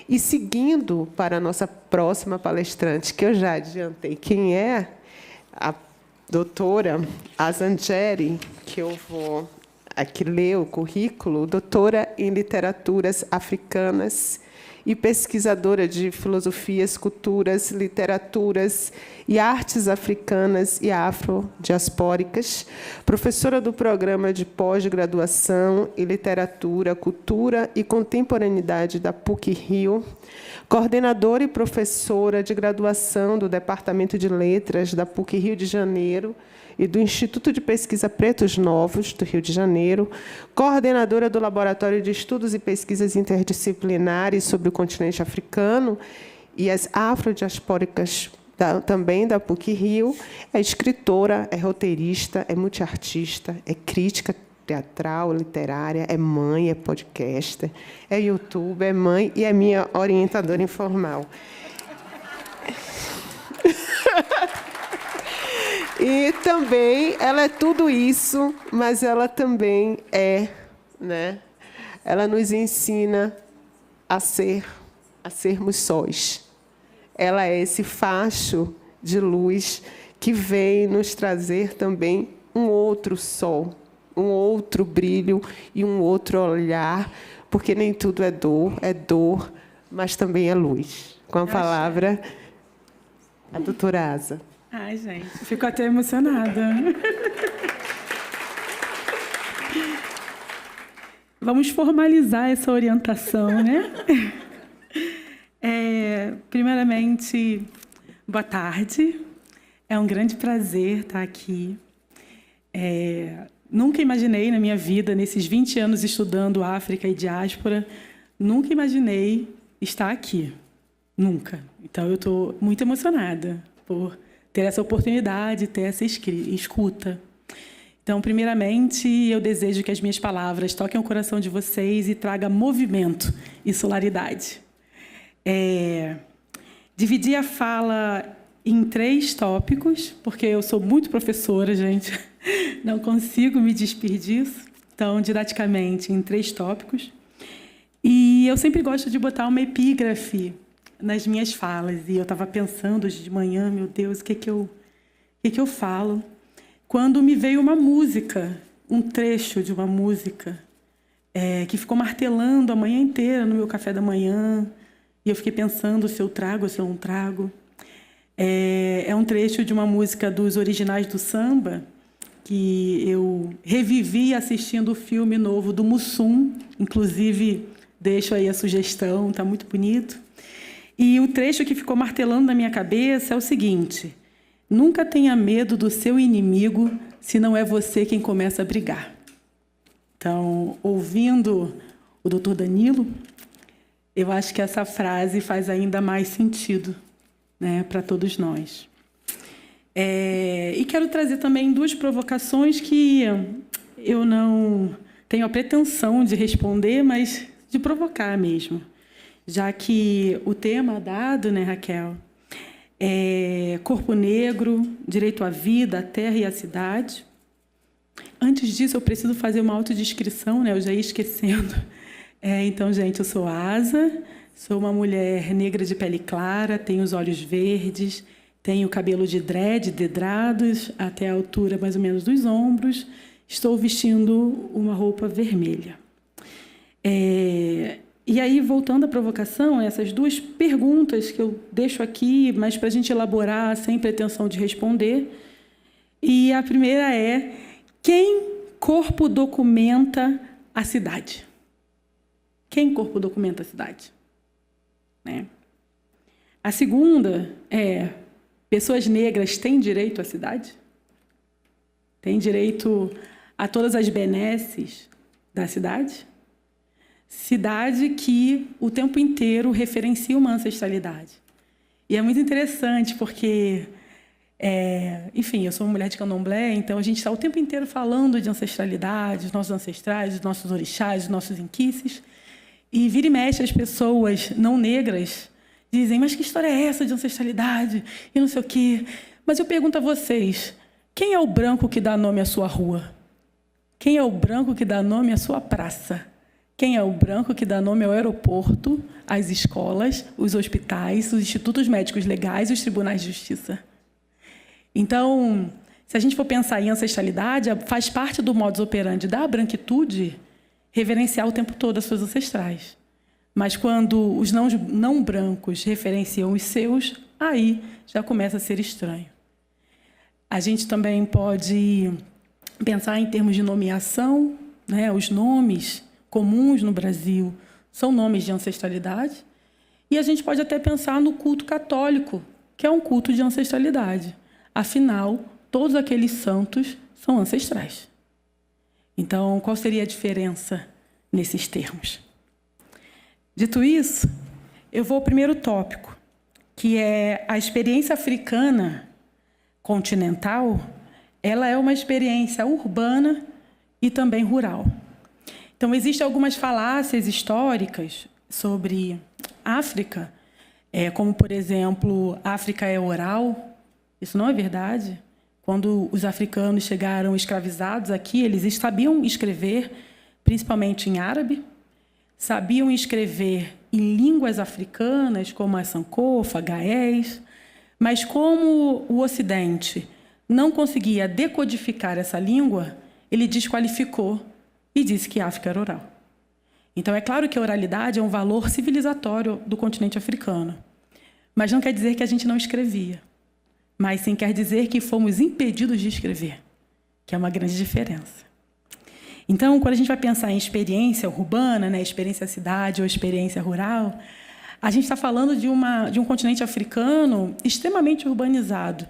E seguindo para a nossa próxima palestrante, que eu já adiantei quem é, a doutora Azangeri, que eu vou aqui ler o currículo, doutora em literaturas africanas e pesquisadora de filosofias, culturas, literaturas e artes africanas e afrodiaspóricas, professora do programa de pós-graduação em literatura, cultura e contemporaneidade da PUC-Rio, coordenadora e professora de graduação do Departamento de Letras da PUC-Rio de Janeiro e do Instituto de Pesquisa Pretos Novos, do Rio de Janeiro, coordenadora do Laboratório de Estudos e Pesquisas Interdisciplinares sobre o continente africano e as afrodiaspóricas também da PUC-Rio, é escritora, é roteirista, é multiartista, é crítica teatral, literária, é mãe, é podcaster, é youtuber, é mãe e é minha orientadora informal. E também, ela é tudo isso, mas ela também é, né? Ela nos ensina a sermos sóis. Ela é esse facho de luz que vem nos trazer também um outro sol, um outro brilho e um outro olhar, porque nem tudo é dor, mas também é luz. Com a palavra, a doutora Asa. Ai, gente, fico até emocionada. Vamos formalizar essa orientação, né? Primeiramente, boa tarde. É um grande prazer estar aqui. Nunca imaginei na minha vida, nesses 20 anos estudando África e diáspora, nunca imaginei estar aqui. Nunca. Então, eu estou muito emocionada por ter essa oportunidade, ter essa escuta. Então, primeiramente, eu desejo que as minhas palavras toquem o coração de vocês e tragam movimento e solaridade. Dividi a fala em 3 tópicos, porque eu sou muito professora, gente, não consigo me despir disso. Então, didaticamente, em 3 tópicos. E eu sempre gosto de botar uma epígrafe nas minhas falas. E eu estava pensando hoje de manhã, meu Deus, o que eu falo? Quando me veio uma música, um trecho de uma música, que ficou martelando a manhã inteira no meu café da manhã. E eu fiquei pensando se eu trago ou se eu não trago. É um trecho de uma música dos Originais do Samba, que eu revivi assistindo o filme novo do Mussum. Inclusive, deixo aí a sugestão, está muito bonito. E o trecho que ficou martelando na minha cabeça é o seguinte: nunca tenha medo do seu inimigo se não é você quem começa a brigar. Então, ouvindo o doutor Danilo, eu acho que essa frase faz ainda mais sentido, né, para todos nós. E quero trazer também 2 provocações que eu não tenho a pretensão de responder, mas de provocar mesmo. Já que o tema dado, né, Raquel, é corpo negro, direito à vida, à terra e à cidade. Antes disso, eu preciso fazer uma autodescrição, né? Eu já ia esquecendo. Então, gente, eu sou Asa, sou uma mulher negra de pele clara, tenho os olhos verdes, tenho cabelo de dread, dedrados, até a altura mais ou menos dos ombros. Estou vestindo uma roupa vermelha. E aí, voltando à provocação, essas 2 perguntas que eu deixo aqui, mas para a gente elaborar sem pretensão de responder. E a primeira é: quem corpo documenta a cidade? Quem corpo documenta a cidade? Né? A segunda é: pessoas negras têm direito à cidade? Têm direito a todas as benesses da cidade? Cidade que o tempo inteiro referencia uma ancestralidade. E é muito interessante porque, enfim, eu sou uma mulher de candomblé, então a gente está o tempo inteiro falando de ancestralidade, dos nossos ancestrais, dos nossos orixás, dos nossos inquices. E vira e mexe, as pessoas não negras dizem: mas que história é essa de ancestralidade? E não sei o quê. Mas eu pergunto a vocês: quem é o branco que dá nome à sua rua? Quem é o branco que dá nome à sua praça? Quem é o branco que dá nome ao aeroporto, às escolas, os hospitais, os institutos médicos legais e os tribunais de justiça. Então, se a gente for pensar em ancestralidade, faz parte do modus operandi da branquitude reverenciar o tempo todo as suas ancestrais. Mas quando os não brancos referenciam os seus, aí já começa a ser estranho. A gente também pode pensar em termos de nomeação, né? Os nomes comuns no Brasil são nomes de ancestralidade. E a gente pode até pensar no culto católico, que é um culto de ancestralidade. Afinal, todos aqueles santos são ancestrais. Então, qual seria a diferença nesses termos? Dito isso, eu vou ao primeiro tópico, que é a experiência africana continental. Ela é uma experiência urbana e também rural. Então, existem algumas falácias históricas sobre África, como, por exemplo, África é oral. Isso não é verdade. Quando os africanos chegaram escravizados aqui, eles sabiam escrever, principalmente em árabe, sabiam escrever em línguas africanas, como a sankofa, gaés, mas como o Ocidente não conseguia decodificar essa língua, ele desqualificou e disse que a África era oral. Então, é claro que a oralidade é um valor civilizatório do continente africano, mas não quer dizer que a gente não escrevia, mas sim quer dizer que fomos impedidos de escrever, que é uma grande diferença. Então, quando a gente vai pensar em experiência urbana, né, experiência cidade ou experiência rural, a gente está falando de um continente africano extremamente urbanizado.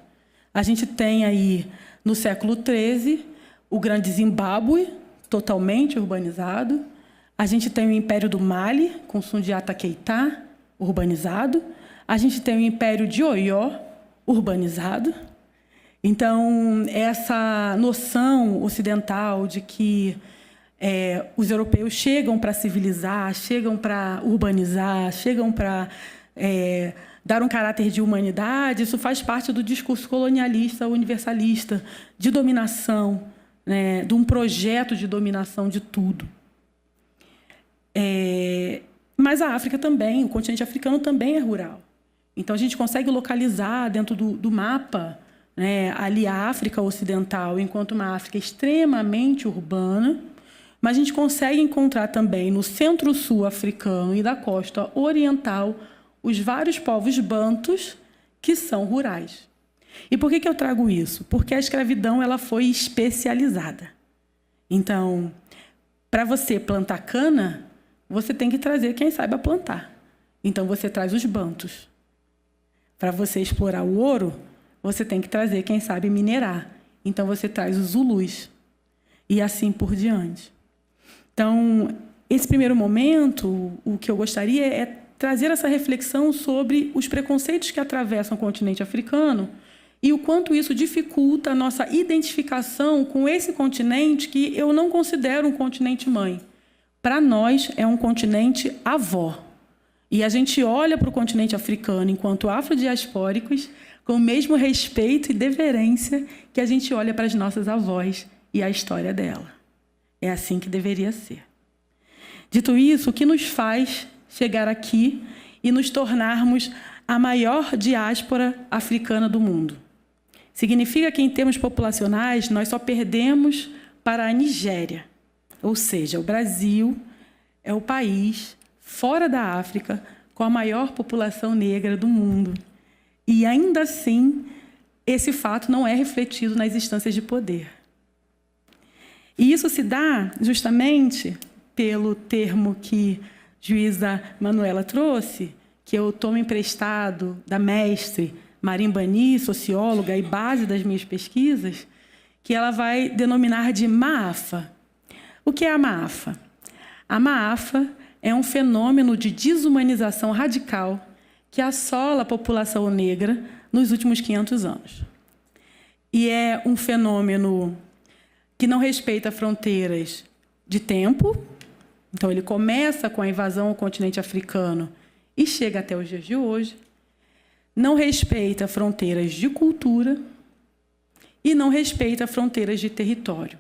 A gente tem aí, no século XIII, o grande Zimbábue, totalmente urbanizado. A gente tem o Império do Mali, com Sundiata Keita, urbanizado. A gente tem o Império de Oió, urbanizado. Então, essa noção ocidental de que os europeus chegam para civilizar, chegam para urbanizar, chegam para dar um caráter de humanidade, isso faz parte do discurso colonialista, universalista, de dominação, né, de um projeto de dominação de tudo. Mas a África também, o continente africano também é rural. Então, a gente consegue localizar dentro do mapa, né, ali a África Ocidental enquanto uma África extremamente urbana, mas a gente consegue encontrar também no centro-sul africano e da costa oriental os vários povos bantus que são rurais. E por que eu trago isso? Porque a escravidão ela foi especializada. Então, para você plantar cana, você tem que trazer quem saiba plantar. Então, você traz os bantus. Para você explorar o ouro, você tem que trazer quem sabe minerar. Então, você traz os zulus. E assim por diante. Então, esse primeiro momento, o que eu gostaria é trazer essa reflexão sobre os preconceitos que atravessam o continente africano e o quanto isso dificulta a nossa identificação com esse continente que eu não considero um continente mãe. Para nós, é um continente avó. E a gente olha para o continente africano enquanto afrodiaspóricos com o mesmo respeito e deferência que a gente olha para as nossas avós e a história dela. É assim que deveria ser. Dito isso, o que nos faz chegar aqui e nos tornarmos a maior diáspora africana do mundo? Significa que, em termos populacionais, nós só perdemos para a Nigéria. Ou seja, o Brasil é o país fora da África com a maior população negra do mundo. E, ainda assim, esse fato não é refletido nas instâncias de poder. E isso se dá justamente pelo termo que a juíza Manuela trouxe, que eu tomo emprestado da mestre Marimbani, socióloga e base das minhas pesquisas, que ela vai denominar de Maafa. O que é a Maafa? A Maafa é um fenômeno de desumanização radical que assola a população negra nos últimos 500 anos. E é um fenômeno que não respeita fronteiras de tempo. Então, ele começa com a invasão ao continente africano e chega até os dias de hoje. Não respeita fronteiras de cultura e não respeita fronteiras de território.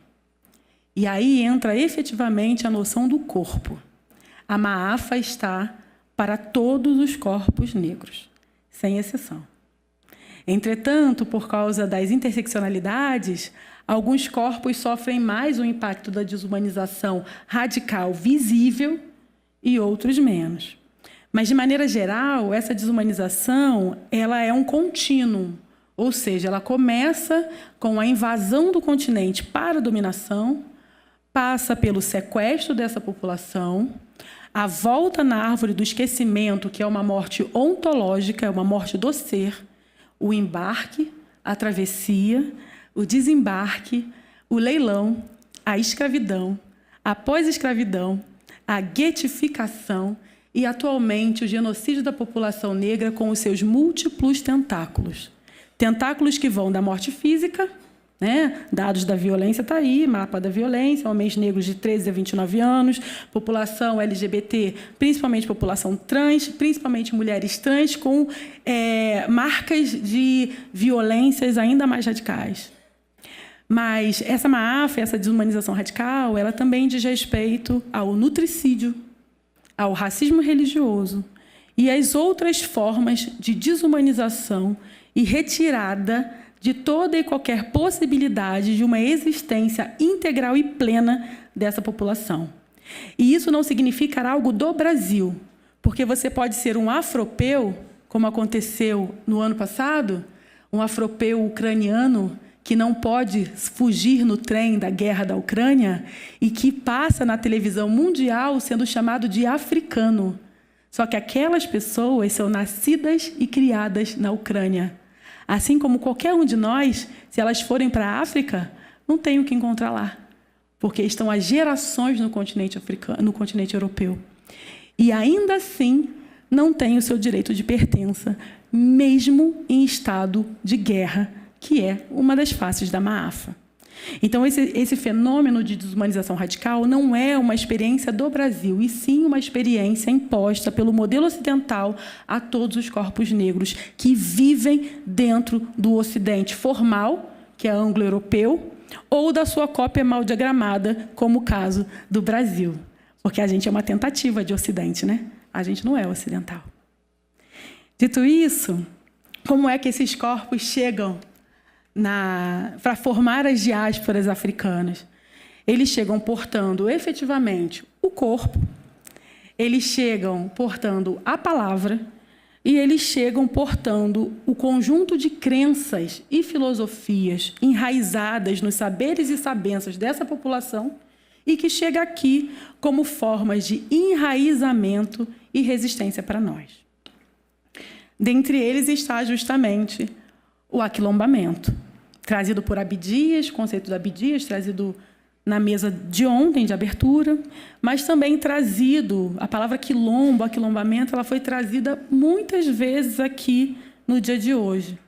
E aí entra efetivamente a noção do corpo. A Maafa está para todos os corpos negros, sem exceção. Entretanto, por causa das interseccionalidades, alguns corpos sofrem mais o impacto da desumanização radical visível e outros menos. Mas, de maneira geral, essa desumanização ela é um contínuo, ou seja, ela começa com a invasão do continente para a dominação, passa pelo sequestro dessa população, a volta na árvore do esquecimento, que é uma morte ontológica, é uma morte do ser, o embarque, a travessia, o desembarque, o leilão, a escravidão, a pós-escravidão, a guetificação e, atualmente, o genocídio da população negra com os seus múltiplos tentáculos. Tentáculos que vão da morte física, né? Dados da violência está aí, mapa da violência, homens negros de 13 a 29 anos, população LGBT, principalmente população trans, principalmente mulheres trans, com marcas de violências ainda mais radicais. Mas essa Maafa, essa desumanização radical, ela também diz respeito ao nutricídio, ao racismo religioso e às outras formas de desumanização e retirada de toda e qualquer possibilidade de uma existência integral e plena dessa população. E isso não significa algo do Brasil, porque você pode ser um afropeu, como aconteceu no ano passado, um afropeu ucraniano que não pode fugir no trem da guerra da Ucrânia e que passa na televisão mundial sendo chamado de africano. Só que aquelas pessoas são nascidas e criadas na Ucrânia. Assim como qualquer um de nós, se elas forem para a África, não tem o que encontrar lá, porque estão há gerações no continente africano, no continente europeu. E ainda assim, não tem o seu direito de pertença, mesmo em estado de guerra, que é uma das faces da Maafa. Então, esse fenômeno de desumanização radical não é uma experiência do Brasil, e sim uma experiência imposta pelo modelo ocidental a todos os corpos negros que vivem dentro do Ocidente formal, que é anglo-europeu, ou da sua cópia mal diagramada, como o caso do Brasil. Porque a gente é uma tentativa de Ocidente, né? A gente não é ocidental. Dito isso, como é que esses corpos chegam para formar as diásporas africanas? Eles chegam portando efetivamente o corpo, eles chegam portando a palavra e eles chegam portando o conjunto de crenças e filosofias enraizadas nos saberes e sabenças dessa população e que chega aqui como formas de enraizamento e resistência para nós. Dentre eles está justamente o aquilombamento, trazido por Abdias, o conceito de Abdias, trazido na mesa de ontem, de abertura, mas também trazido, a palavra quilombo, aquilombamento, ela foi trazida muitas vezes aqui no dia de hoje.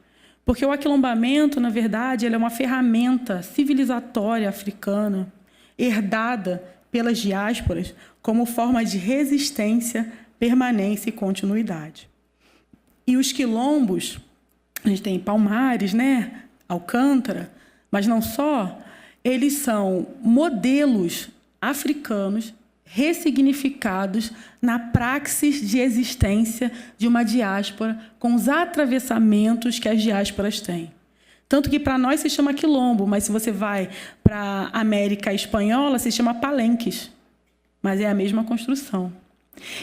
Porque o aquilombamento, na verdade, ele é uma ferramenta civilizatória africana, herdada pelas diásporas como forma de resistência, permanência e continuidade. E os quilombos, a gente tem Palmares, né? Alcântara, mas não só, eles são modelos africanos ressignificados na praxis de existência de uma diáspora com os atravessamentos que as diásporas têm. Tanto que para nós se chama quilombo, mas se você vai para a América Espanhola, se chama palenques, mas é a mesma construção.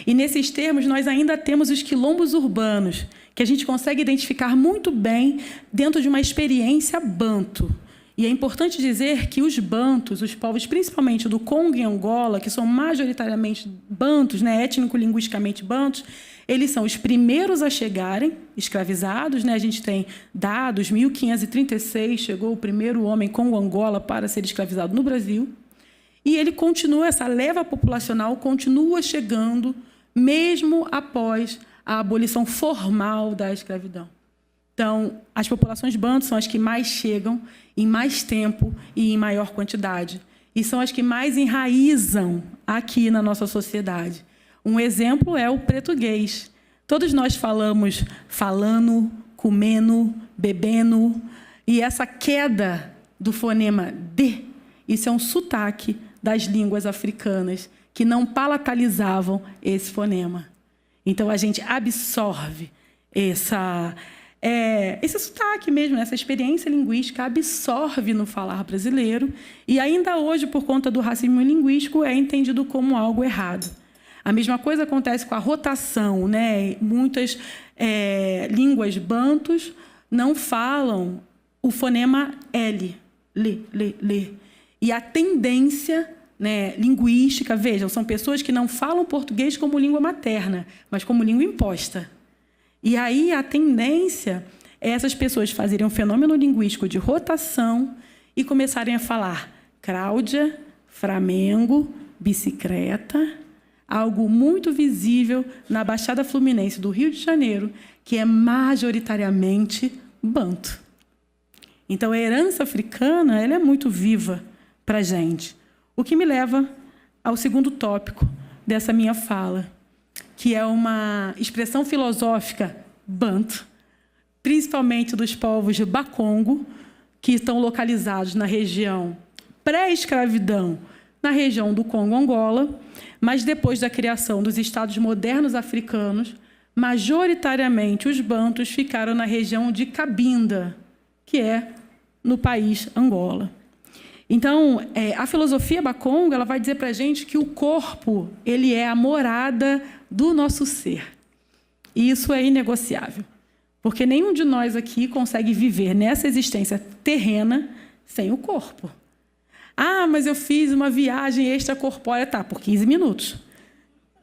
E nesses termos nós ainda temos os quilombos urbanos, que a gente consegue identificar muito bem dentro de uma experiência banto. E é importante dizer que os bantos, os povos principalmente do Congo e Angola, que são majoritariamente bantos, né, étnico-linguisticamente bantos, eles são os primeiros a chegarem, escravizados, né? A gente tem dados, 1536 chegou o primeiro homem com o Angola para ser escravizado no Brasil. E ele continua, essa leva populacional continua chegando, mesmo após a abolição formal da escravidão. Então, as populações bantu são as que mais chegam em mais tempo e em maior quantidade. E são as que mais enraizam aqui na nossa sociedade. Um exemplo é o português. Todos nós falamos falando, comendo, bebendo. E essa queda do fonema D, isso é um sotaque das línguas africanas que não palatalizavam esse fonema. Então, a gente absorve esse sotaque mesmo, essa experiência linguística, absorve no falar brasileiro, e ainda hoje, por conta do racismo linguístico, é entendido como algo errado. A mesma coisa acontece com a rotação, né? Muitas línguas bantus não falam o fonema L, lê. E a tendência, né, linguística, vejam, são pessoas que não falam português como língua materna, mas como língua imposta. E aí a tendência é essas pessoas fazerem um fenômeno linguístico de rotação e começarem a falar Cláudia, Flamengo, bicicleta, algo muito visível na Baixada Fluminense do Rio de Janeiro, que é majoritariamente banto. Então, a herança africana ela é muito viva para a gente. O que me leva ao segundo tópico dessa minha fala, que é uma expressão filosófica banto, principalmente dos povos de Bakongo, que estão localizados na região pré-escravidão, na região do Congo-Angola, mas depois da criação dos Estados modernos africanos, majoritariamente os bantus ficaram na região de Cabinda, que é no país Angola. Então, a filosofia Bakongo ela vai dizer para a gente que o corpo ele é a morada do nosso ser. E isso é inegociável, porque nenhum de nós aqui consegue viver nessa existência terrena sem o corpo. Ah, mas eu fiz uma viagem extracorpórea, tá, por 15 minutos.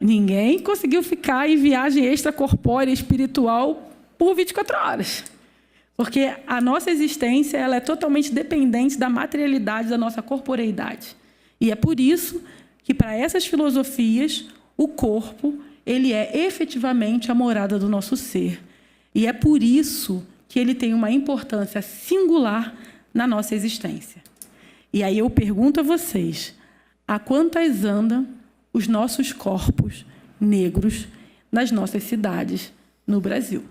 Ninguém conseguiu ficar em viagem extracorpórea espiritual por 24 horas. Porque a nossa existência ela é totalmente dependente da materialidade da nossa corporeidade. E é por isso que, para essas filosofias, o corpo ele é efetivamente a morada do nosso ser. E é por isso que ele tem uma importância singular na nossa existência. E aí eu pergunto a vocês, há quantas andam os nossos corpos negros nas nossas cidades no Brasil?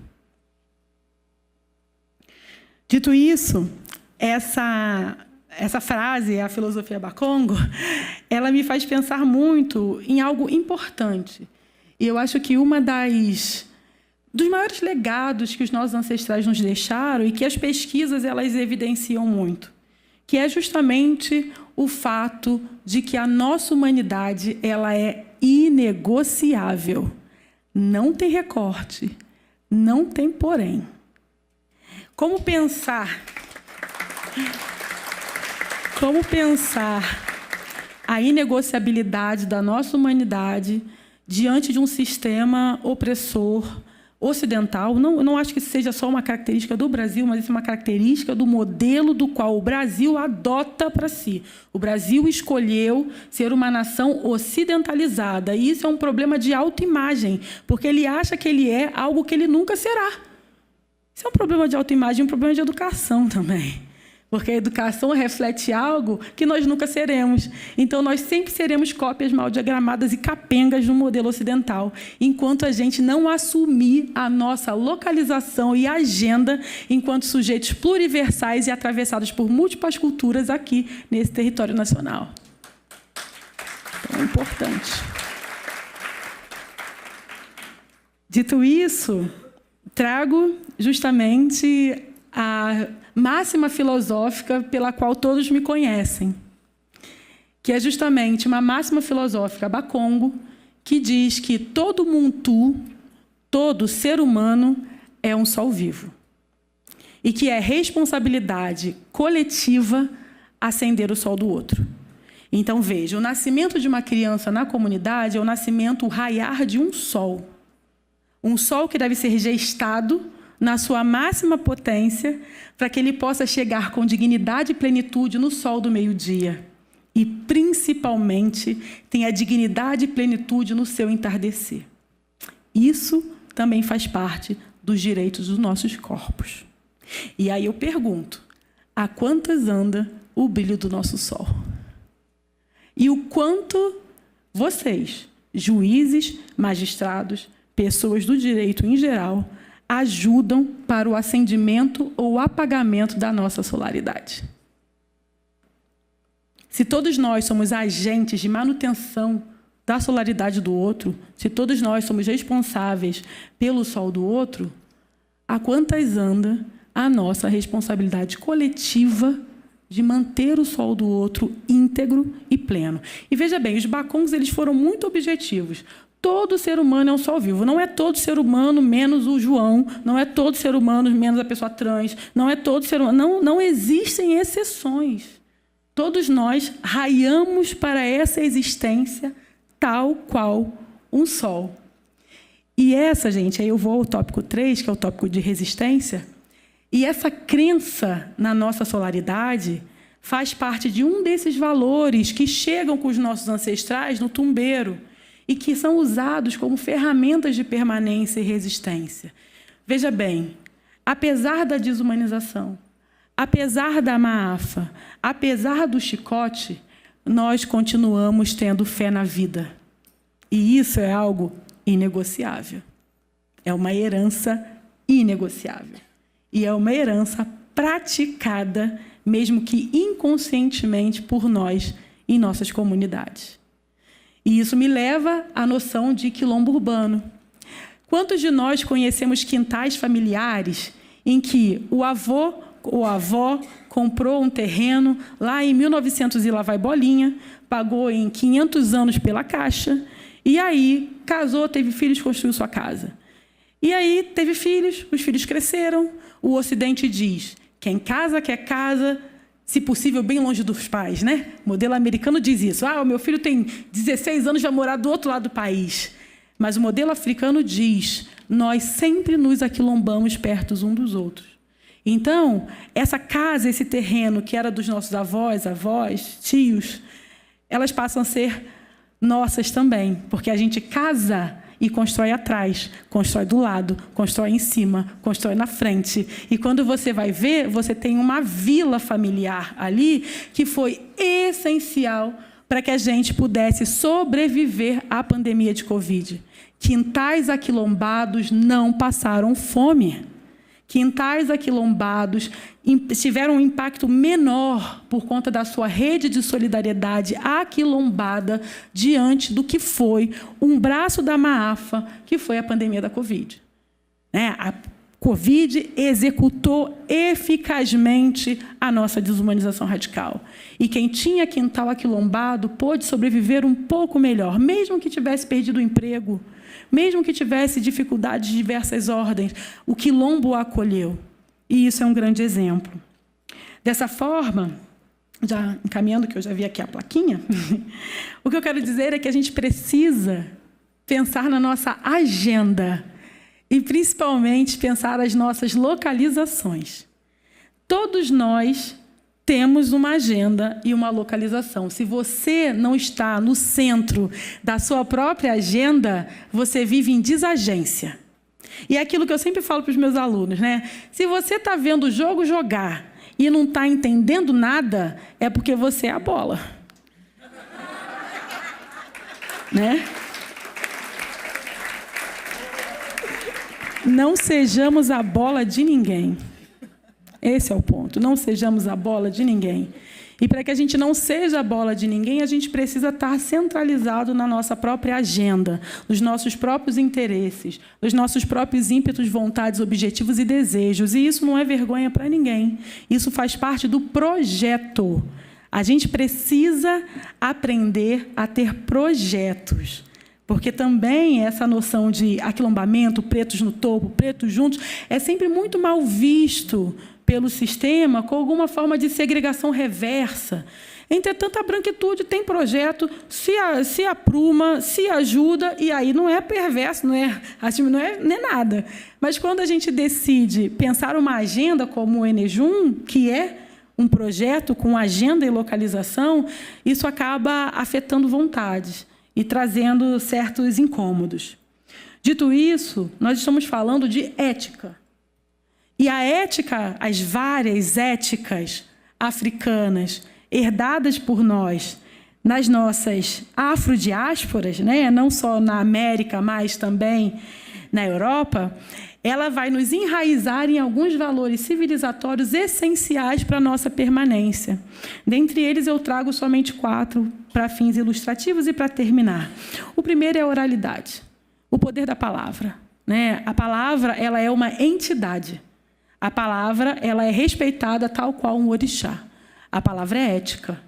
Dito isso, essa frase, a filosofia Bakongo, ela me faz pensar muito em algo importante. E eu acho que dos maiores legados que os nossos ancestrais nos deixaram e que as pesquisas elas evidenciam muito, que é justamente o fato de que a nossa humanidade ela é inegociável. Não tem recorte, não tem porém. Como pensar a inegociabilidade da nossa humanidade diante de um sistema opressor ocidental? Não acho que isso seja só uma característica do Brasil, mas isso é uma característica do modelo do qual o Brasil adota para si. O Brasil escolheu ser uma nação ocidentalizada, e isso é um problema de autoimagem, porque ele acha que ele é algo que ele nunca será. Isso é um problema de autoimagem, um problema de educação também. Porque a educação reflete algo que nós nunca seremos. Então, nós sempre seremos cópias mal diagramadas e capengas do modelo ocidental, enquanto a gente não assumir a nossa localização e agenda enquanto sujeitos pluriversais e atravessados por múltiplas culturas aqui nesse território nacional. Então, é importante. Dito isso, trago justamente a máxima filosófica pela qual todos me conhecem, que é justamente uma máxima filosófica Bakongo, que diz que todo muntu, todo ser humano é um sol vivo, e que é responsabilidade coletiva acender o sol do outro. Então, veja, o nascimento de uma criança na comunidade é o nascimento, o raiar de um sol que deve ser gestado na sua máxima potência, para que ele possa chegar com dignidade e plenitude no sol do meio-dia. E, principalmente, tenha dignidade e plenitude no seu entardecer. Isso também faz parte dos direitos dos nossos corpos. E aí eu pergunto, a quantas anda o brilho do nosso sol? E o quanto vocês, juízes, magistrados, pessoas do direito em geral, ajudam para o acendimento ou apagamento da nossa solaridade. Se todos nós somos agentes de manutenção da solaridade do outro, se todos nós somos responsáveis pelo sol do outro, a quantas anda a nossa responsabilidade coletiva de manter o sol do outro íntegro e pleno? E veja bem, os Bakongs, eles foram muito objetivos. Todo ser humano é um sol vivo. Não é todo ser humano menos o João, não é todo ser humano menos a pessoa trans, não é todo ser humano. Não existem exceções. Todos nós raiamos para essa existência tal qual um sol. E essa, gente, aí eu vou ao tópico 3, que é o tópico de resistência, e essa crença na nossa solaridade faz parte de um desses valores que chegam com os nossos ancestrais no tumbeiro e que são usados como ferramentas de permanência e resistência. Veja bem, apesar da desumanização, apesar da maafa, apesar do chicote, nós continuamos tendo fé na vida. E isso é algo inegociável. É uma herança inegociável. E é uma herança praticada, mesmo que inconscientemente, por nós em nossas comunidades. E isso me leva à noção de quilombo urbano. Quantos de nós conhecemos quintais familiares em que o avô ou a avó comprou um terreno lá em 1900 e lá vai bolinha, pagou em 500 anos pela caixa, e aí casou, teve filhos, construiu sua casa. E aí teve filhos, os filhos cresceram, o Ocidente diz, quem casa quer casa, se possível, bem longe dos pais, né? O modelo americano diz isso. O meu filho tem 16 anos, vai morar do outro lado do país. Mas o modelo africano diz, nós sempre nos aquilombamos perto uns dos outros. Então, essa casa, esse terreno que era dos nossos avós, tios, elas passam a ser nossas também, porque a gente casa e constrói atrás, constrói do lado, constrói em cima, constrói na frente. E quando você vai ver, você tem uma vila familiar ali que foi essencial para que a gente pudesse sobreviver à pandemia de Covid. Quintais aquilombados não passaram fome. Quintais aquilombados tiveram um impacto menor por conta da sua rede de solidariedade aquilombada diante do que foi um braço da maafa, que foi a pandemia da Covid. A Covid executou eficazmente a nossa desumanização radical. E quem tinha quintal aquilombado pôde sobreviver um pouco melhor, mesmo que tivesse perdido o emprego, mesmo que tivesse dificuldades de diversas ordens, o quilombo o acolheu. E isso é um grande exemplo. Dessa forma, já encaminhando, que eu já vi aqui a plaquinha, o que eu quero dizer é que a gente precisa pensar na nossa agenda e, principalmente, pensar as nossas localizações. Todos nós temos uma agenda e uma localização. Se você não está no centro da sua própria agenda, você vive em desagência. E é aquilo que eu sempre falo para os meus alunos, né? Se você está vendo o jogo jogar e não está entendendo nada, é porque você é a bola. Né? Não sejamos a bola de ninguém. Esse é o ponto. Não sejamos a bola de ninguém. E para que a gente não seja a bola de ninguém, a gente precisa estar centralizado na nossa própria agenda, nos nossos próprios interesses, nos nossos próprios ímpetos, vontades, objetivos e desejos. E isso não é vergonha para ninguém. Isso faz parte do projeto. A gente precisa aprender a ter projetos. Porque também essa noção de aquilombamento, pretos no topo, pretos juntos, é sempre muito mal visto pelo sistema com alguma forma de segregação reversa. Entretanto, a branquitude tem projeto, se apruma, se ajuda, e aí não é perverso, não é nada. Mas quando a gente decide pensar uma agenda como o Enejum, que é um projeto com agenda e localização, isso acaba afetando vontades e trazendo certos incômodos. Dito isso, nós estamos falando de ética. E a ética, as várias éticas africanas herdadas por nós nas nossas afrodiásporas, né? Não só na América, mas também na Europa, ela vai nos enraizar em alguns valores civilizatórios essenciais para a nossa permanência. Dentre eles, eu trago somente 4 para fins ilustrativos e para terminar. O primeiro é a oralidade, o poder da palavra, né? A palavra, ela é uma entidade. A palavra, ela é respeitada tal qual um orixá. A palavra é ética.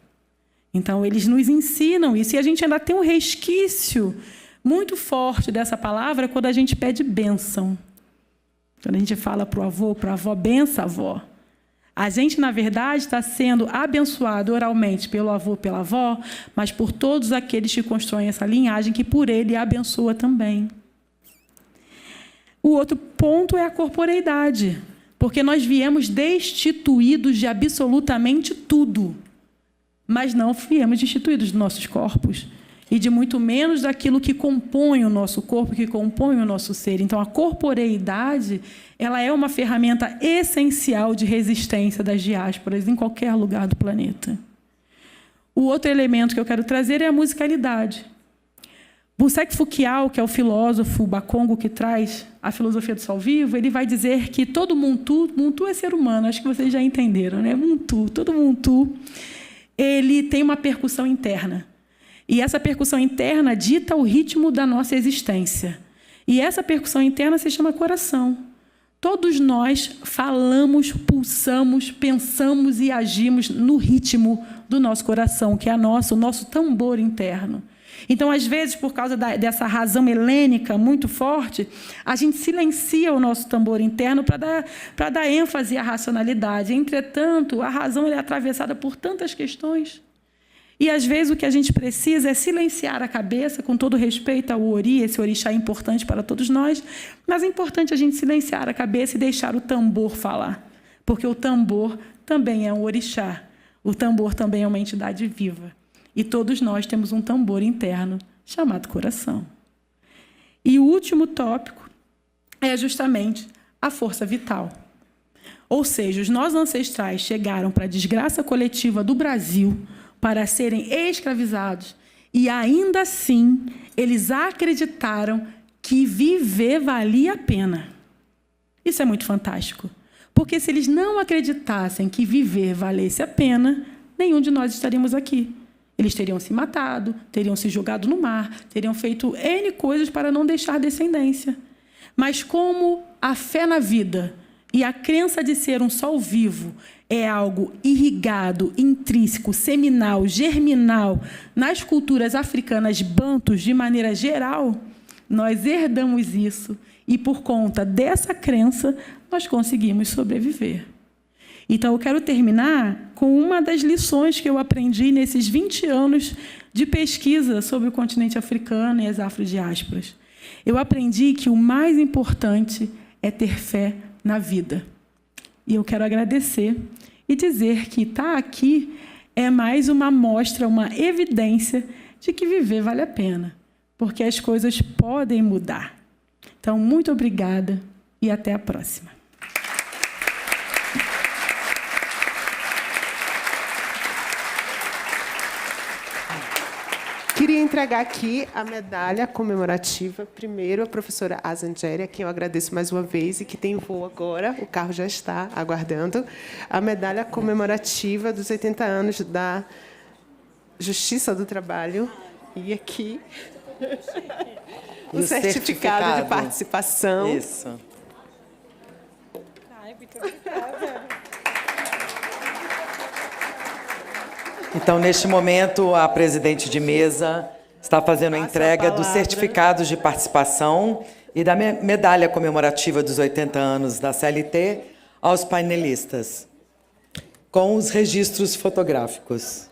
Então, eles nos ensinam isso. E a gente ainda tem um resquício muito forte dessa palavra quando a gente pede bênção. Quando a gente fala para o avô, para a avó, bença, avó. A gente, na verdade, está sendo abençoado oralmente pelo avô, pela avó, mas por todos aqueles que constroem essa linhagem, que por ele abençoa também. O outro ponto é a corporeidade, porque nós viemos destituídos de absolutamente tudo, mas não viemos destituídos dos nossos corpos. E de muito menos daquilo que compõe o nosso corpo, que compõe o nosso ser. Então, a corporeidade, ela é uma ferramenta essencial de resistência das diásporas em qualquer lugar do planeta. O outro elemento que eu quero trazer é a musicalidade. Busek Fukiao, que é o filósofo bakongo que traz a filosofia do sol vivo, ele vai dizer que todo Muntu é ser humano, acho que vocês já entenderam, né? Todo Muntu, ele tem uma percussão interna. E essa percussão interna dita o ritmo da nossa existência. E essa percussão interna se chama coração. Todos nós falamos, pulsamos, pensamos e agimos no ritmo do nosso coração, que é o nosso tambor interno. Então, às vezes, por causa dessa razão helênica muito forte, a gente silencia o nosso tambor interno para dar ênfase à racionalidade. Entretanto, a razão é atravessada por tantas questões. E, às vezes, o que a gente precisa é silenciar a cabeça, com todo respeito ao Ori, esse orixá é importante para todos nós, mas é importante a gente silenciar a cabeça e deixar o tambor falar, porque o tambor também é um orixá, o tambor também é uma entidade viva. E todos nós temos um tambor interno chamado coração. E o último tópico é justamente a força vital. Ou seja, os nossos ancestrais chegaram para a desgraça coletiva do Brasil para serem escravizados, e ainda assim eles acreditaram que viver valia a pena. Isso é muito fantástico, porque se eles não acreditassem que viver valesse a pena, nenhum de nós estaríamos aqui. Eles teriam se matado, teriam se jogado no mar, teriam feito N coisas para não deixar descendência. Mas como a fé na vida e a crença de ser um sol vivo é algo irrigado, intrínseco, seminal, germinal nas culturas africanas bantus de maneira geral, nós herdamos isso e, por conta dessa crença, nós conseguimos sobreviver. Então, eu quero terminar com uma das lições que eu aprendi nesses 20 anos de pesquisa sobre o continente africano e as afrodiásporas. Eu aprendi que o mais importante é ter fé na vida. E eu quero agradecer e dizer que estar aqui é mais uma amostra, uma evidência de que viver vale a pena, porque as coisas podem mudar. Então, muito obrigada e até a próxima. Queria entregar aqui a medalha comemorativa, primeiro a professora Azangéria, a quem eu agradeço mais uma vez e que tem voo agora, o carro já está aguardando, a medalha comemorativa dos 80 anos da Justiça do Trabalho, e aqui o certificado de participação. Isso. Ai, muito obrigada. Então, neste momento, a presidente de mesa está fazendo a entrega dos certificados de participação e da medalha comemorativa dos 80 anos da CLT aos painelistas, com os registros fotográficos.